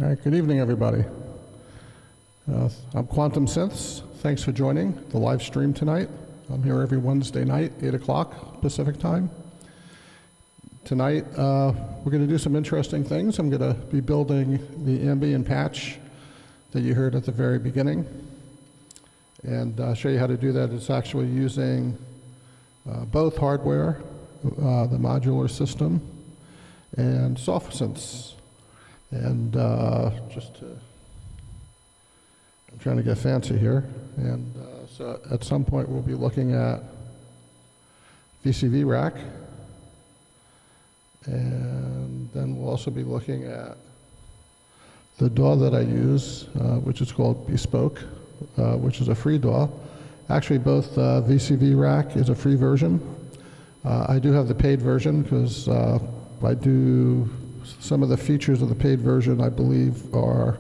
All right, good evening, everybody. I'm Quantum Synths. Thanks for joining the live stream tonight. I'm here every Wednesday night, 8 o'clock Pacific time. Tonight, we're going to do some interesting things. I'm going to be building the ambient patch that you heard at the very beginning, and show you how to do that. It's actually using both hardware, the modular system, and soft synths. And I'm trying to get fancy here. And so at some point we'll be looking at VCVRack. And then we'll also be looking at the DAW that I use, which is called Bespoke, which is a free DAW. Actually, both VCVRack is a free version. I do have the paid version because I do some of the features of the paid version, I believe, are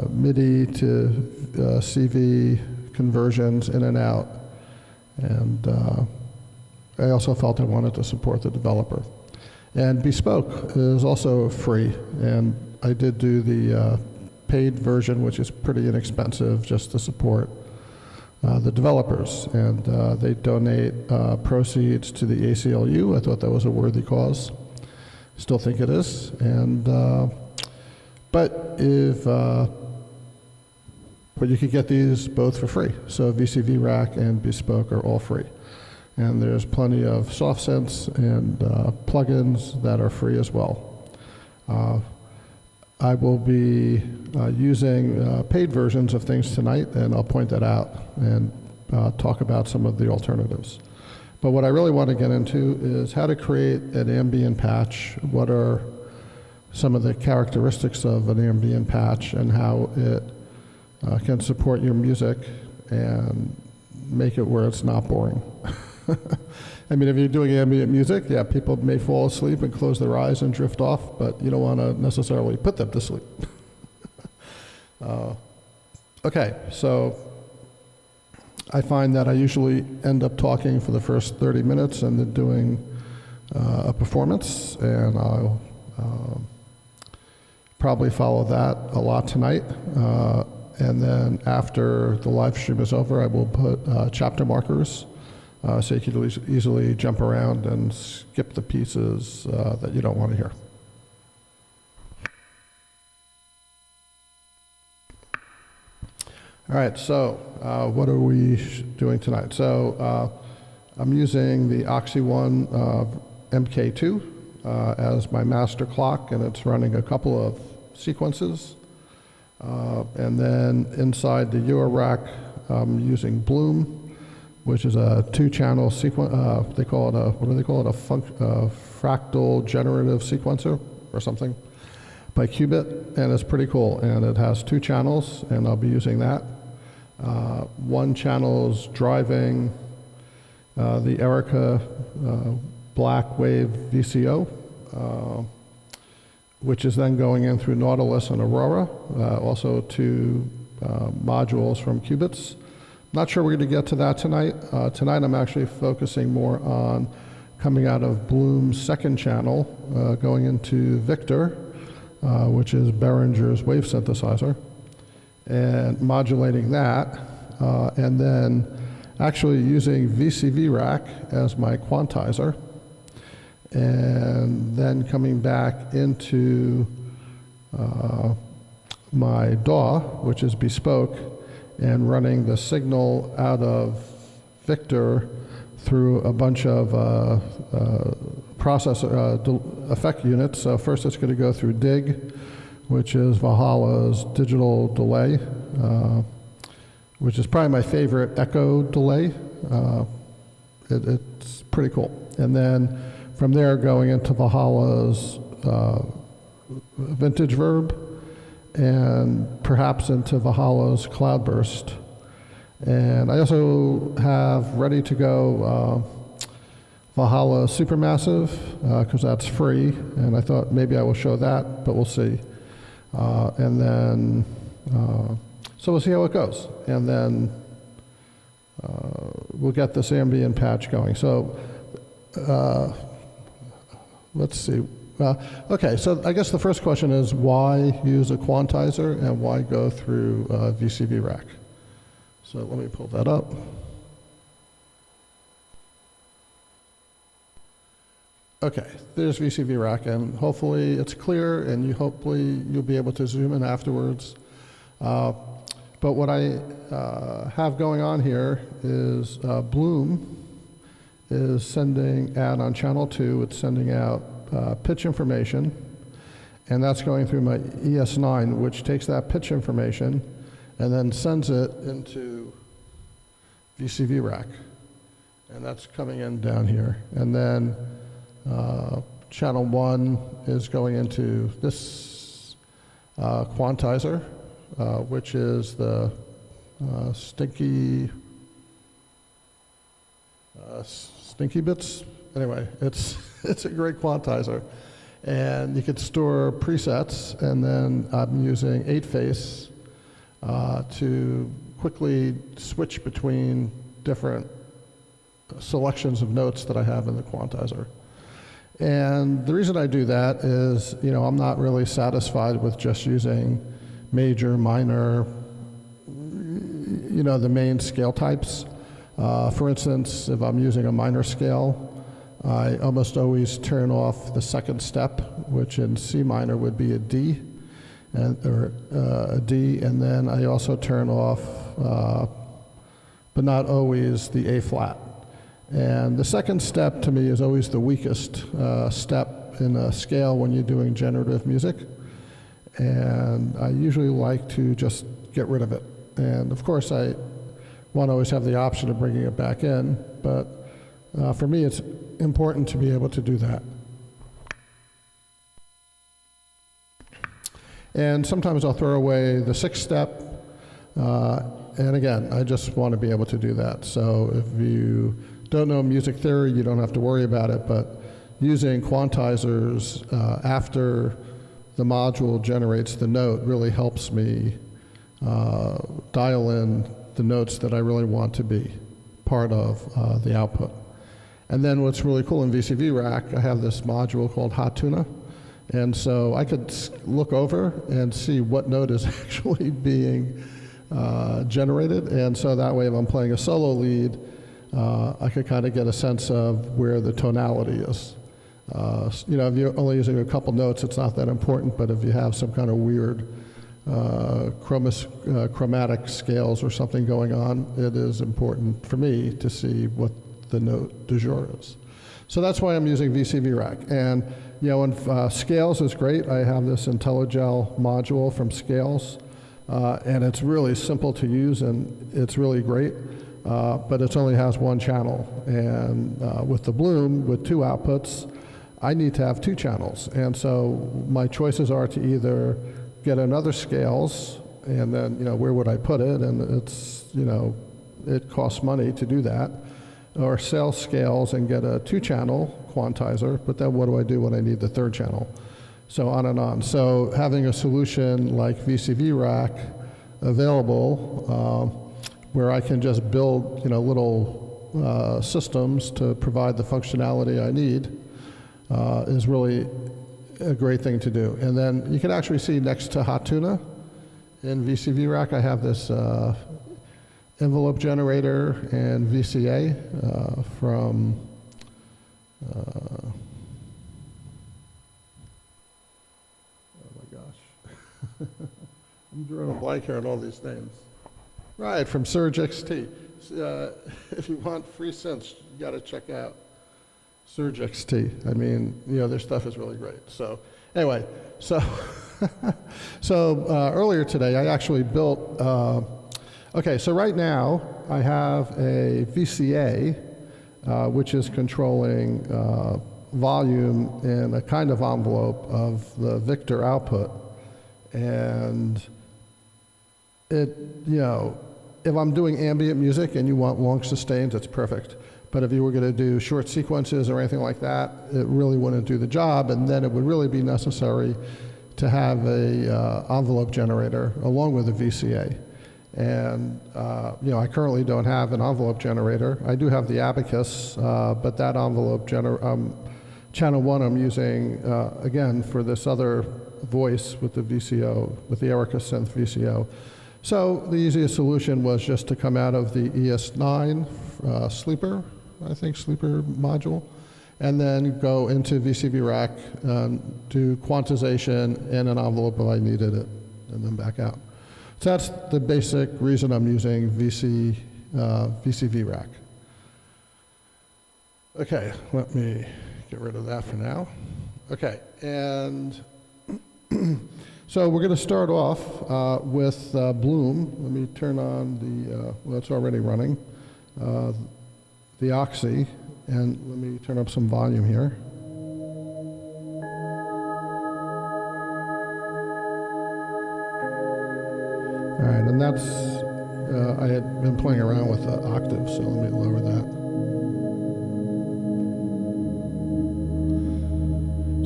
MIDI to CV conversions in and out. And I also felt I wanted to support the developer. And Bespoke is also free, and I did do the paid version, which is pretty inexpensive, just to support the developers. And they donate proceeds to the ACLU. I thought that was a worthy cause. Still think it is. And but you can get these both for free. So VCVRack and Bespoke are all free. And there's plenty of soft synths and plugins that are free as well. I will be using paid versions of things tonight, and I'll point that out and talk about some of the alternatives. But what I really want to get into is how to create an ambient patch. What are some of the characteristics of an ambient patch and how it can support your music and make it where it's not boring. I mean, if you're doing ambient music, yeah, people may fall asleep and close their eyes and drift off, but you don't want to necessarily put them to sleep. Okay, so I find that I usually end up talking for the first 30 minutes and then doing a performance, and I'll probably follow that a lot tonight. And then after the live stream is over, I will put chapter markers so you can easily jump around and skip the pieces that you don't want to hear. All right, so what are we doing tonight? So I'm using the Oxy One MK2 as my master clock, and it's running a couple of sequences. And then inside the VCVRack, I'm using Bloom, which is a two-channel sequence. They call it a, what do they call it? A fractal generative sequencer or something by QUBit, and it's pretty cool. And it has two channels, and I'll be using that. One channel is driving the Erica Black Wave VCO, which is then going in through Nautilus and Aurora, also two modules from QUBits. Not sure we're going to get to that tonight. Tonight I'm actually focusing more on coming out of Bloom's second channel, going into Victor, which is Behringer's wave synthesizer, and modulating that, and then actually using VCVRack as my quantizer, and then coming back into my DAW, which is Bespoke, and running the signal out of Victor through a bunch of processor effect units. So first it's going to go through DIG, which is Valhala's digital delay, which is probably my favorite echo delay. It's pretty cool. And then from there going into Valhala's vintage verb, and perhaps into Valhala's Cloudburst. And I also have ready to go Valhalla Supermassive, because that's free, and I thought maybe I will show that, but we'll see. And then, so we'll see how it goes. And then we'll get this ambient patch going. So let's see. Okay, so I guess the first question is why use a quantizer and why go through VCVRack? So let me pull that up. Okay, there's VCVRack, and hopefully it's clear, and hopefully you'll be able to zoom in afterwards. But what I have going on here is Bloom is sending out on channel 2, it's sending out pitch information, and that's going through my ES9, which takes that pitch information and then sends it into VCVRack. And that's coming in down here. And then channel 1 is going into this quantizer, which is the stinky bits. Anyway, it's a great quantizer. And you can store presets, and then I'm using 8-face to quickly switch between different selections of notes that I have in the quantizer. And the reason I do that is, I'm not really satisfied with just using major, minor, the main scale types. For instance, if I'm using a minor scale, I almost always turn off the second step, which in C minor would be a D, or a D, and then I also turn off, but not always, the A flat. And the second step to me is always the weakest step in a scale when you're doing generative music. And I usually like to just get rid of it. And of course, I want to always have the option of bringing it back in, but for me, it's important to be able to do that. And sometimes I'll throw away the 6th step. And again, I just want to be able to do that. So if you don't know music theory, you don't have to worry about it, but using quantizers after the module generates the note really helps me dial in the notes that I really want to be part of the output. And then what's really cool in VCVRack, I have this module called Hot Tuna, and so I could look over and see what note is actually being generated, and so that way if I'm playing a solo lead, I could kind of get a sense of where the tonality is. If you're only using a couple notes, it's not that important, but if you have some kind of weird chromatic scales or something going on, it is important for me to see what the note du jour is. So that's why I'm using VCVRack. And when Scales is great, I have this IntelliGel module from Scales, and it's really simple to use, and it's really great. But it only has one channel. And with the Bloom, with 2 outputs, I need to have 2 channels. And so my choices are to either get another Scales, and then, where would I put it? And it's, it costs money to do that. Or sell Scales and get a 2-channel quantizer, but then what do I do when I need the 3rd channel? So on and on. So having a solution like VCVRack available, where I can just build, little systems to provide the functionality I need, is really a great thing to do. And then you can actually see next to Hot Tuna in VCVRack, I have this envelope generator and VCA from oh my gosh, I'm drawing a blank here on all these names. Right, from Surge XT. If you want free synths, you got to check out Surge XT. I mean, their stuff is really great. So anyway, so earlier today I actually built. Okay, so right now I have a VCA, which is controlling volume in a kind of envelope of the Victor output, and it, if I'm doing ambient music and you want long sustains, it's perfect. But if you were going to do short sequences or anything like that, it really wouldn't do the job, and then it would really be necessary to have a envelope generator along with a VCA. And I currently don't have an envelope generator. I do have the Abacus, but that envelope channel 1 I'm using, again, for this other voice with the VCO, with the Erica Synth VCO. So the easiest solution was just to come out of the ES9 sleeper module, and then go into VCVRack, do quantization in an envelope if I needed it, and then back out. So that's the basic reason I'm using VCVRack. Okay, let me get rid of that for now. Okay, and so we're going to start off with Bloom. Let me turn on the, well, it's already running, the Oxy, and let me turn up some volume here. All right, and that's, I had been playing around with the octave, so let me lower that.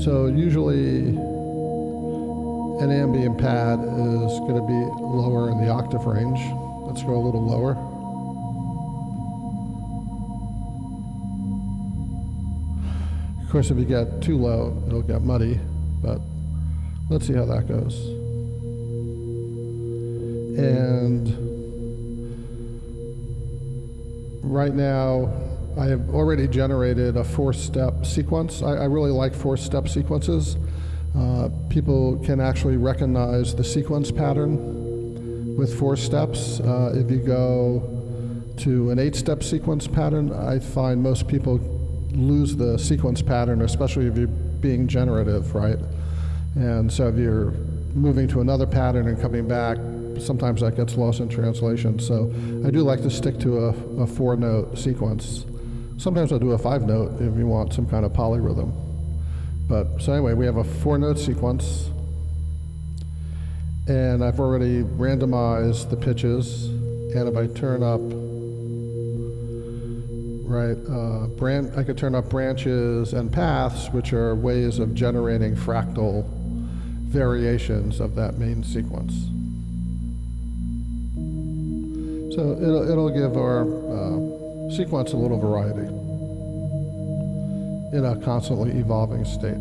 So usually an ambient pad is going to be lower in the octave range. Let's go a little lower. Of course, if you get too low, it'll get muddy, but let's see how that goes. And right now, I have already generated a 4-step sequence. I really like 4-step sequences. People can actually recognize the sequence pattern with 4 steps. If you go to an 8-step sequence pattern, I find most people lose the sequence pattern, especially if you're being generative, right? And so if you're moving to another pattern and coming back, sometimes that gets lost in translation. So I do like to stick to a 4-note sequence. Sometimes I'll do a 5-note if you want some kind of polyrhythm. But so anyway, we have a 4-note sequence, and I've already randomized the pitches. And if I turn up, right, I could turn up branches and paths, which are ways of generating fractal variations of that main sequence. So it'll give our sequence a little variety in a constantly evolving state.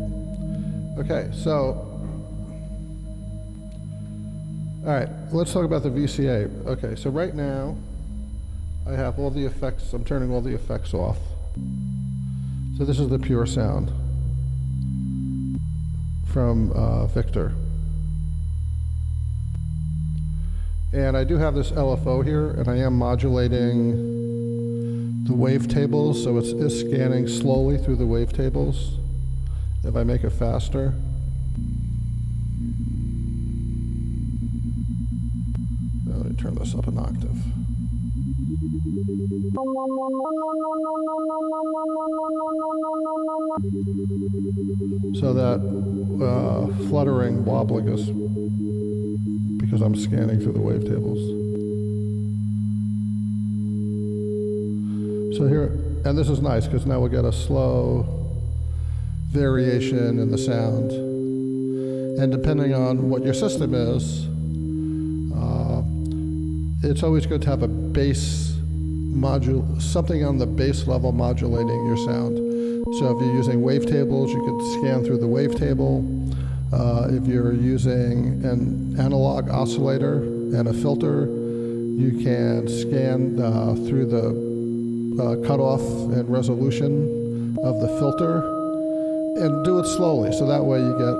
Okay, so, all right, let's talk about the VCA. Okay, so right now, I have all the effects, I'm turning all the effects off. So this is the pure sound from Victor. And I do have this LFO here, and I am modulating the wavetables, so it's scanning slowly through the wavetables. If I make it faster, let me turn this up an octave. So that fluttering, wobbling is because I'm scanning through the wavetables. So here, and this is nice because now we'll get a slow variation in the sound. And depending on what your system is, it's always good to have a bass something on the bass level modulating your sound. So if you're using wavetables, you could scan through the wavetable. If you're using an analog oscillator and a filter, you can scan through the cutoff and resolution of the filter and do it slowly. So that way you get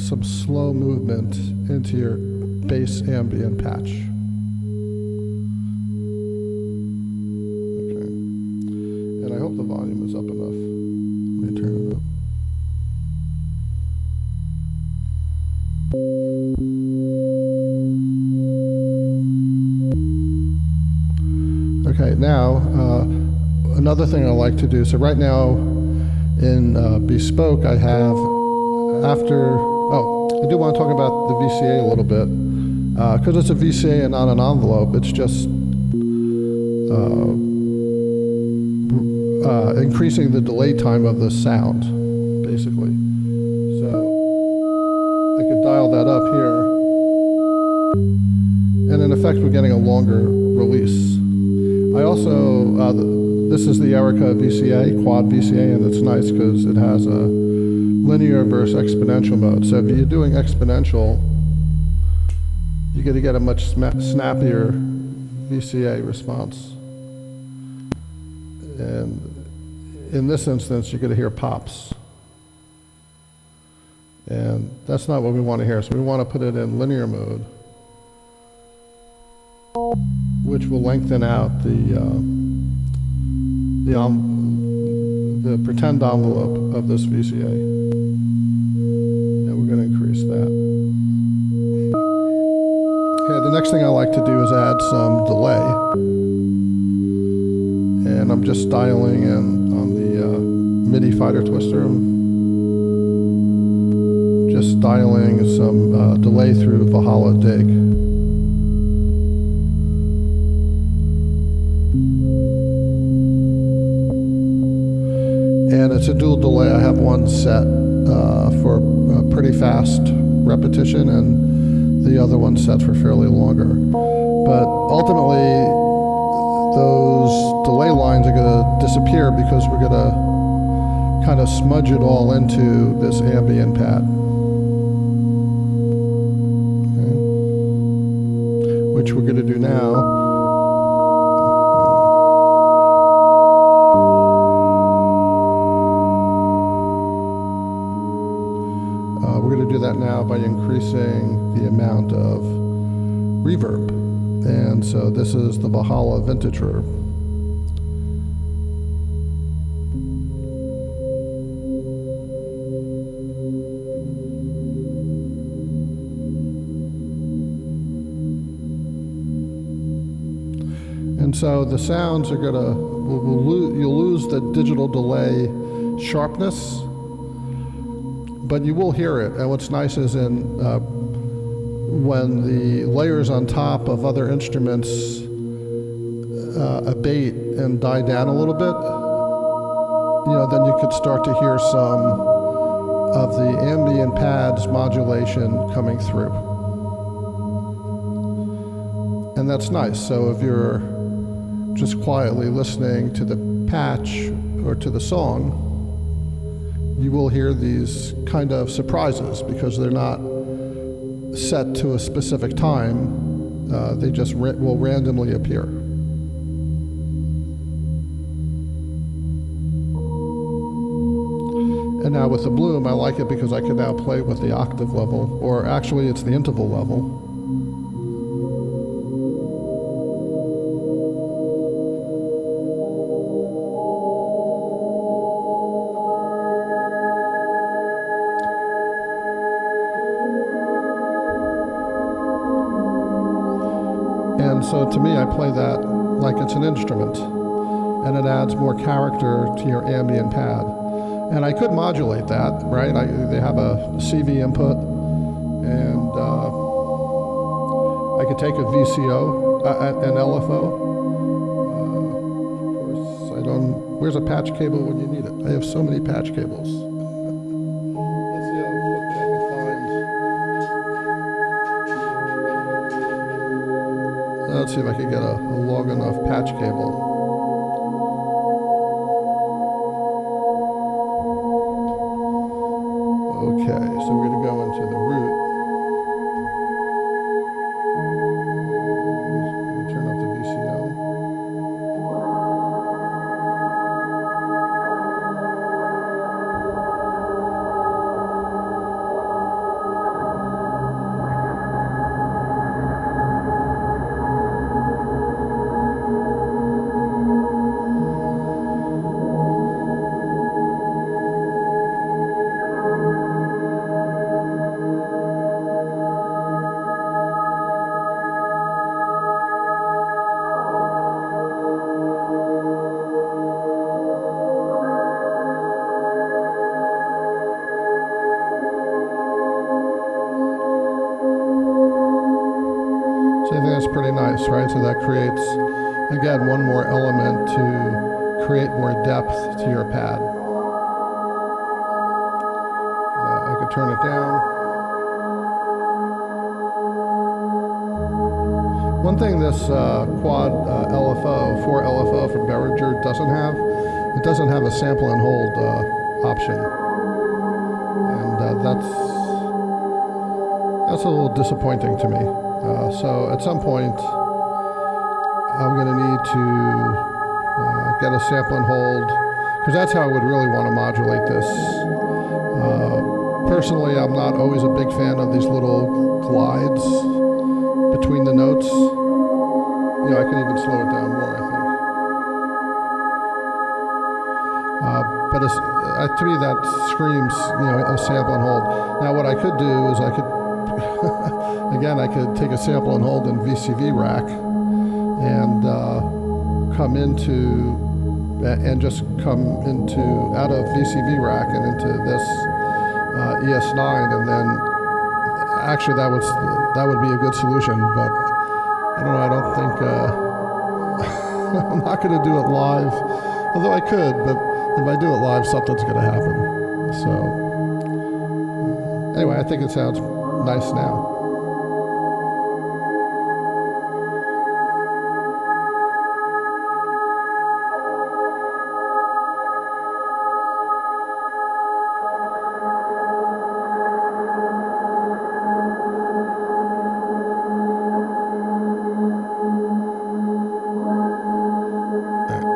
some slow movement into your bass ambient patch. Okay. And I hope the volume is up enough. Let me turn it up. Okay, now, another thing I like to do, so right now in Bespoke I have, I do want to talk about the VCA a little bit, because it's a VCA and not an envelope. It's just increasing the delay time of the sound, basically. So I could dial that up here, and in effect we're getting a longer release. I also, this is the Erica VCA, quad VCA, and it's nice because it has a linear versus exponential mode. So if you're doing exponential, you're going to get a much snappier VCA response. And in this instance, you're going to hear pops. And that's not what we want to hear. So we want to put it in linear mode, which will lengthen out the pretend envelope of this VCA. And we're going to increase that. Okay, the next thing I like to do is add some delay. And I'm just dialing in on the MIDI fighter twister. I'm just dialing some delay through Valhala Dig. And it's a dual delay. I have one set for pretty fast repetition and the other one set for fairly longer. But ultimately, those delay lines are going to disappear because we're going to kind of smudge it all into this ambient pad. Okay. Which we're going to do now. We're going to do that now by increasing the amount of reverb. And so this is the Valhala vintage reverb. And so the sounds are going to, you'll lose the digital delay sharpness, but you will hear it. And what's nice is when the layers on top of other instruments abate and die down a little bit, then you could start to hear some of the ambient pads modulation coming through. And that's nice. So if you're just quietly listening to the patch or to the song, you will hear these kind of surprises because they're not set to a specific time. They just will randomly appear. And now with the Bloom, I like it because I can now play with the octave level, or actually it's the interval level. And so to me, I play that like it's an instrument, and it adds more character to your ambient pad. And I could modulate that, right? They have a CV input, and I could take a VCO, an LFO. Of course, I don't. Where's a patch cable when you need it? I have so many patch cables. Let's see how quickly I can find. Let's see if I can get a long enough patch cable. Okay, so we're going to go into the root. Turn off the VCO. So I think that's pretty nice, right? So that creates, again, one more element to create more depth to your pad. I could turn it down. One thing this quad LFO, 4 LFO from Behringer doesn't have a sample and hold option. And that's a little disappointing to me. So at some point, I'm going to need to get a sample and hold, because that's how I would really want to modulate this. Personally, I'm not always a big fan of these little glides between the notes. You know, I can even slow it down more, I think. But to me, that screams, you know, a sample and hold. Now, what I could do is I could, again, I could take a sample and hold in VCVRack and come into, and just come into, out of VCVRack and into this ES9, and then actually that would be a good solution, but I don't know, I don't think, I'm not going to do it live, although I could, but if I do it live, something's going to happen. So, anyway, I think it sounds nice now.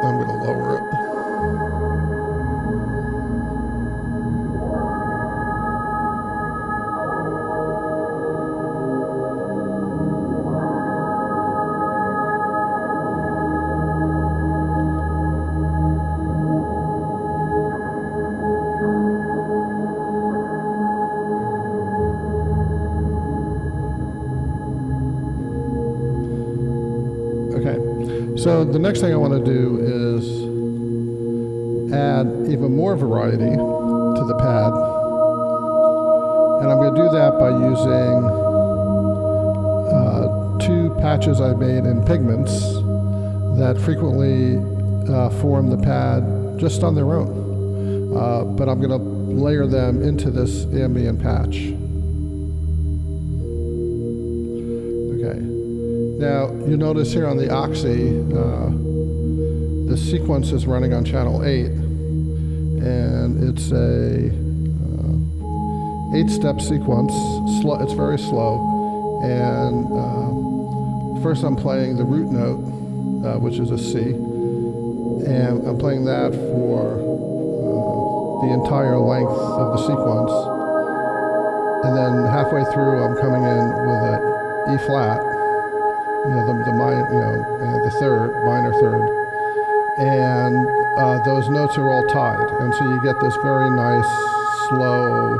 I'm going to lower it. So the next thing I want to do is add even more variety to the pad. And I'm going to do that by using two patches I made in pigments that frequently form the pad just on their own. But I'm going to layer them into this ambient patch. Now, you notice here on the Oxy, the sequence is running on channel 8, and it's a 8-step sequence. It's very slow, and first I'm playing the root note, which is a C, and I'm playing that for the entire length of the sequence, and then halfway through I'm coming in with an E flat. You know, the third, minor third, and those notes are all tied, and so you get this very nice, slow,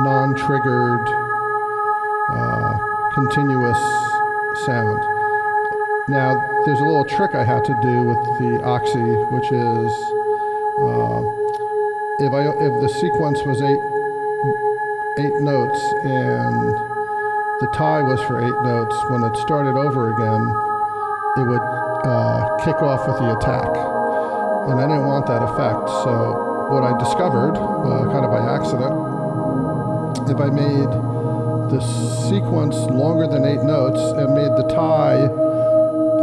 non-triggered, continuous sound. Now, there's a little trick I had to do with the Oxy, which is if the sequence was eight notes and the tie was for 8 notes, when it started over again, it would kick off with the attack. And I didn't want that effect, so what I discovered, kind of by accident, if I made the sequence longer than 8 notes and made the tie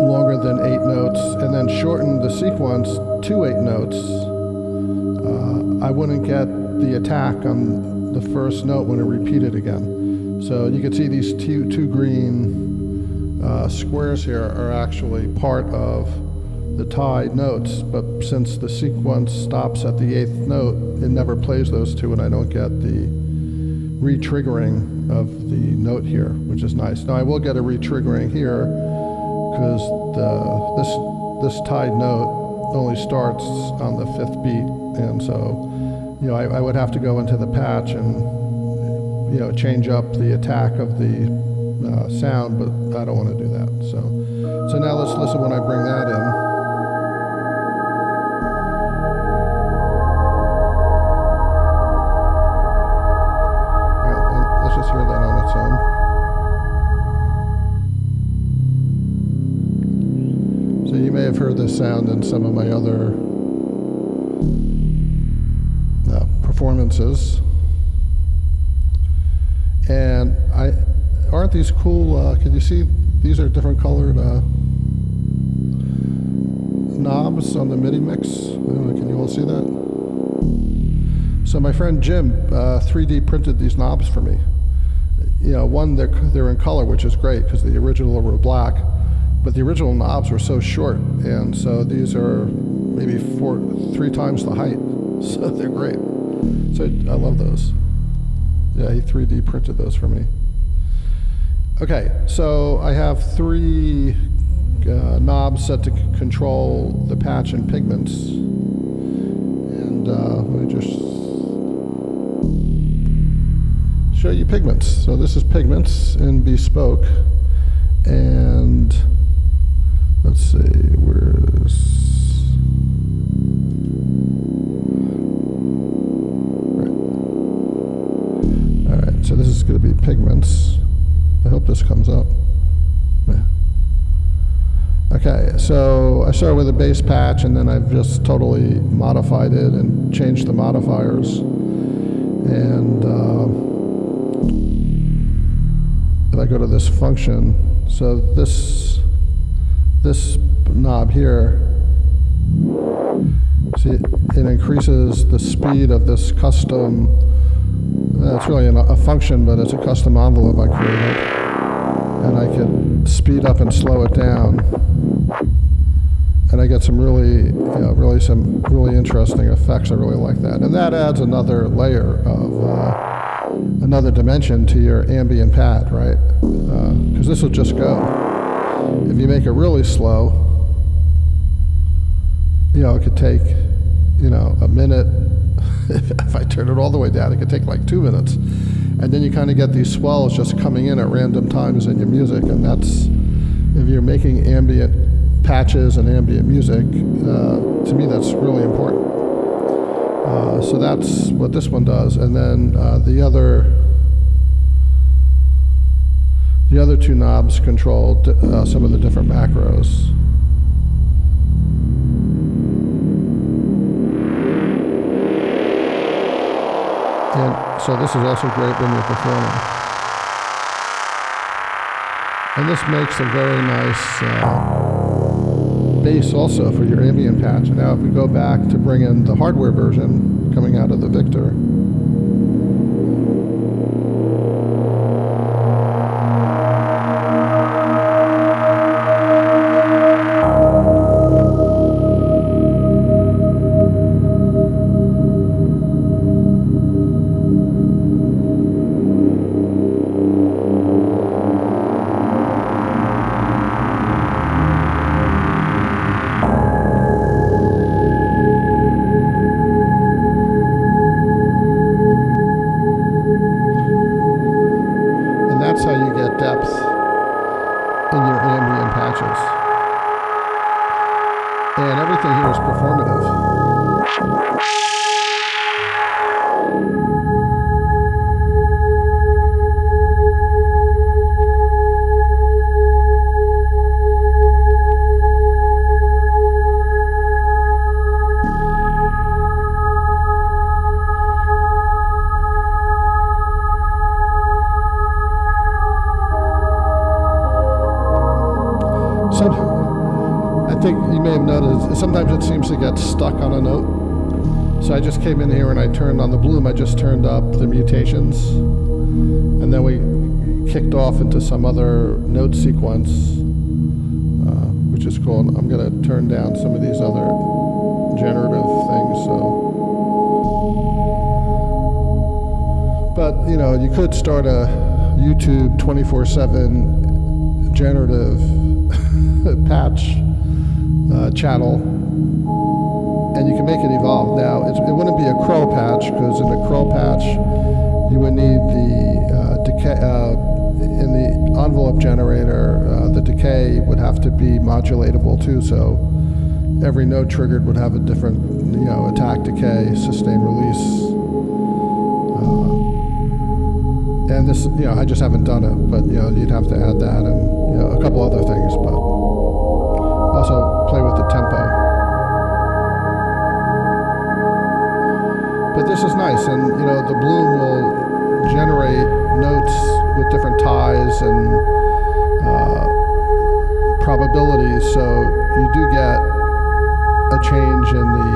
longer than 8 notes and then shortened the sequence to 8 notes, I wouldn't get the attack on the first note when it repeated again. So you can see these two green squares here are actually part of the tied notes, but since the sequence stops at the 8th note, it never plays those two, and I don't get the re-triggering of the note here, which is nice. Now I will get a re-triggering here because this tied note only starts on the 5th beat, and so you know I would have to go into the patch and change up the attack of the sound, but I don't want to do that. So now let's listen when I bring that in. Let's just hear that on its own. So you may have heard this sound in some of my other performances. And aren't these cool, can you see, these are different colored knobs on the MIDI mix. Can you all see that? So my friend Jim 3D printed these knobs for me. You know, one, they're in color, which is great because the original were black, but the original knobs were so short, and so these are maybe 3 times the height, so they're great. So I love those. Yeah, he 3D printed those for me. Okay, so I have 3 knobs set to control the patch and pigments, and let me just show you pigments. So this is pigments in Bespoke, and let's see, where's, right. All right, so this is going to be pigments. I hope this comes up. Yeah. Okay, so I started with a base patch, and then I've just totally modified it and changed the modifiers. And if I go to this function, so this knob here, see, it increases the speed of this custom. It's really a function, but it's a custom envelope I created, and I can speed up and slow it down, and I get some really interesting effects. I really like that, and that adds another layer of another dimension to your ambient pad, right? Because this will just go. If you make it really slow, you know, it could take, you know, a minute. If I turn it all the way down, it could take like 2 minutes. And then you kind of get these swells just coming in at random times in your music, and that's, if you're making ambient patches and ambient music, to me that's really important. So that's what this one does. And then the other 2 knobs control some of the different macros. And so this is also great when you're performing. And this makes a very nice bass also for your ambient patch. And now if we go back to bring in the hardware version coming out of the Victor, that's how you get depth in your ambient patches. And everything here is performative. I think you may have noticed, sometimes it seems to get stuck on a note. So I just came in here and I turned on the Bloom. I just turned up the mutations. And then we kicked off into some other note sequence, which is cool. I'm going to turn down some of these other generative things. But, you know, you could start a YouTube 24/7 generative patch channel, and you can make it evolve. Now, it wouldn't be a crow patch, because in a crow patch, you would need the decay, in the envelope generator, the decay would have to be modulatable too, so every note triggered would have a different, you know, attack, decay, sustain, release. And this, you know, I just haven't done it, but, you know, you'd have to add that and, you know, a couple other things, but also play with the tempo. But this is nice, and, you know, the Bloom will generate notes with different ties and probabilities, so you do get a change in the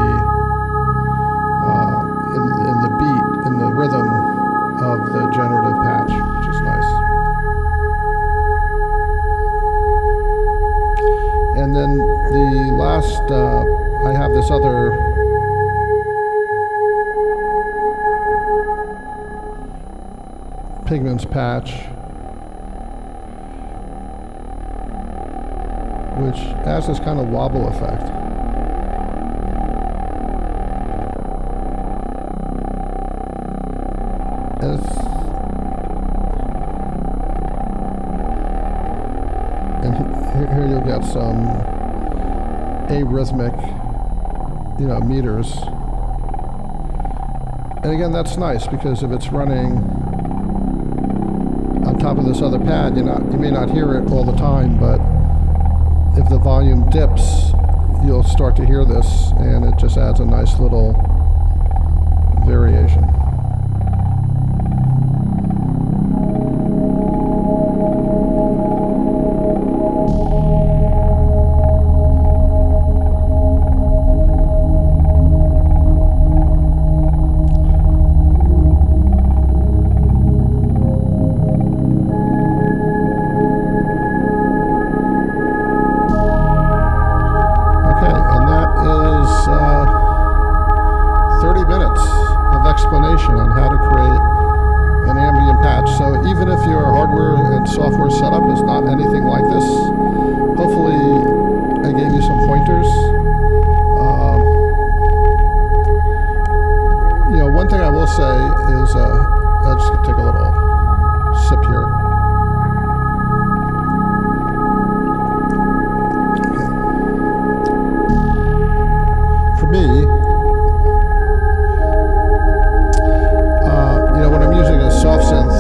beat. another pigments patch, which has this kind of wobble effect. And here you'll get some arrhythmic, meters. And again, that's nice because if it's running on top of this other pad, you may not hear it all the time, but if the volume dips, you'll start to hear this, and it just adds a nice little variation. Explanation on how to create an ambient patch. So even if your hardware and software setup is not anything like this, hopefully I gave you some pointers. One thing I will say is, I'll just take a little sip here. Okay. For me, when I'm using a soft synth,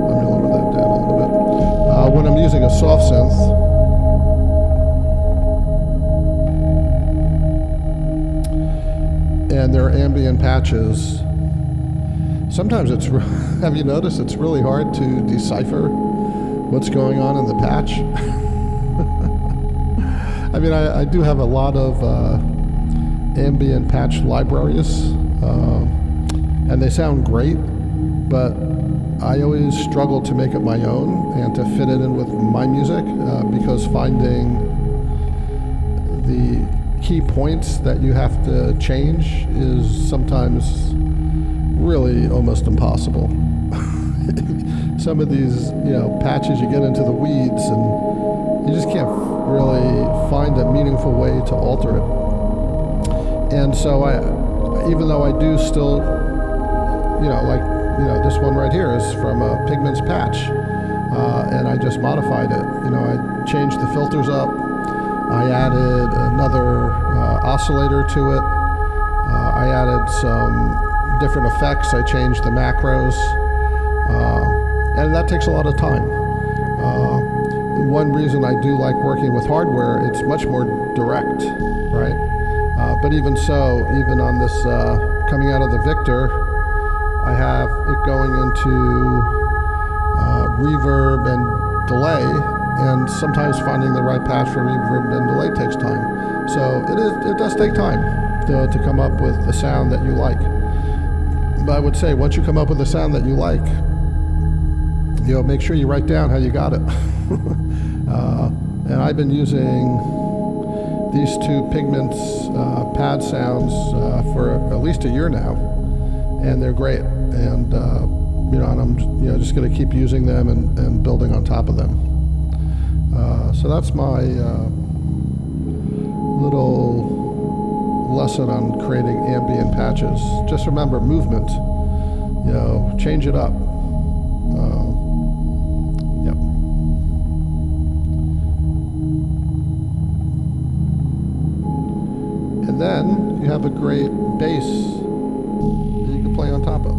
let me lower that down a little bit. When I'm using a soft synth, and there are ambient patches, sometimes it's, have you noticed it's really hard to decipher what's going on in the patch? I do have a lot of ambient patch libraries, and they sound great, but I always struggle to make it my own and to fit it in with my music, because finding the key points that you have to change is sometimes really almost impossible. Some of these, patches, you get into the weeds and you just can't really find a meaningful way to alter it. And so even though I do still, this one right here is from a Pigments patch, and I just modified it. I changed the filters up. I added another oscillator to it. I added some different effects. I changed the macros, and that takes a lot of time. One reason I do like working with hardware, it's much more direct, right? But even so, even on this coming out of the Victor, I have it going into reverb and delay, and sometimes finding the right patch for reverb and delay takes time. So it does take time to come up with the sound that you like. But I would say once you come up with a sound that you like, make sure you write down how you got it. And I've been using these two Pigments pad sounds for at least a year now, and they're great. And and I'm just going to keep using them and building on top of them. So that's my little lesson on creating ambient patches. Just remember movement. Change it up. Yep. And then you have a great bass that you can play on top of.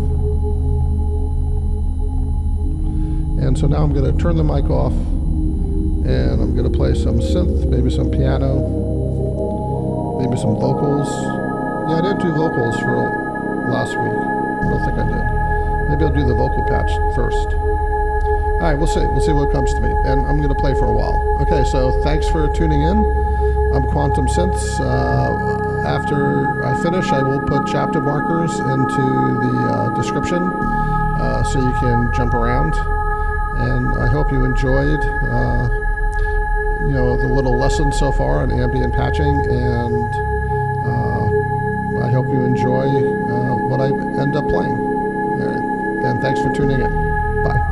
And so now I'm going to turn the mic off, and I'm going to play some synth, maybe some piano, maybe some vocals. Yeah, I didn't do vocals for last week. I don't think I did. Maybe I'll do the vocal patch first. All right, we'll see. We'll see what comes to me. And I'm going to play for a while. Okay, so thanks for tuning in. I'm Quantum Synths. After I finish, I will put chapter markers into the description so you can jump around. And I hope you enjoyed, the little lesson so far on ambient patching, and I hope you enjoy what I end up playing. And thanks for tuning in. Bye.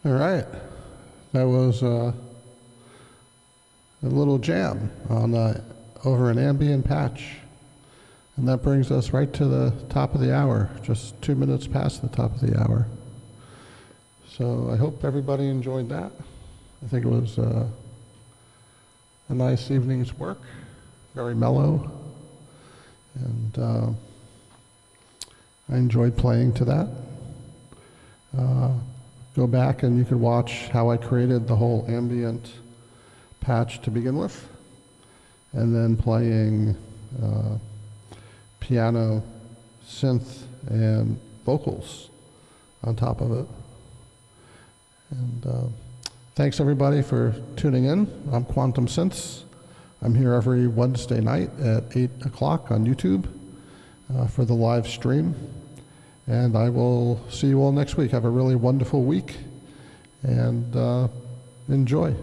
All right, that was a little jam on over an ambient patch. And that brings us right to the top of the hour, just 2 minutes past the top of the hour. So I hope everybody enjoyed that. I think it was a nice evening's work, very mellow, and I enjoyed playing to that. Go back and you can watch how I created the whole ambient patch to begin with, and then playing piano, synth, and vocals on top of it. And thanks everybody for tuning in. I'm Quantum Synths. I'm here every Wednesday night at 8 o'clock on YouTube for the live stream. And I will see you all next week. Have a really wonderful week and enjoy.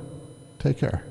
Take care.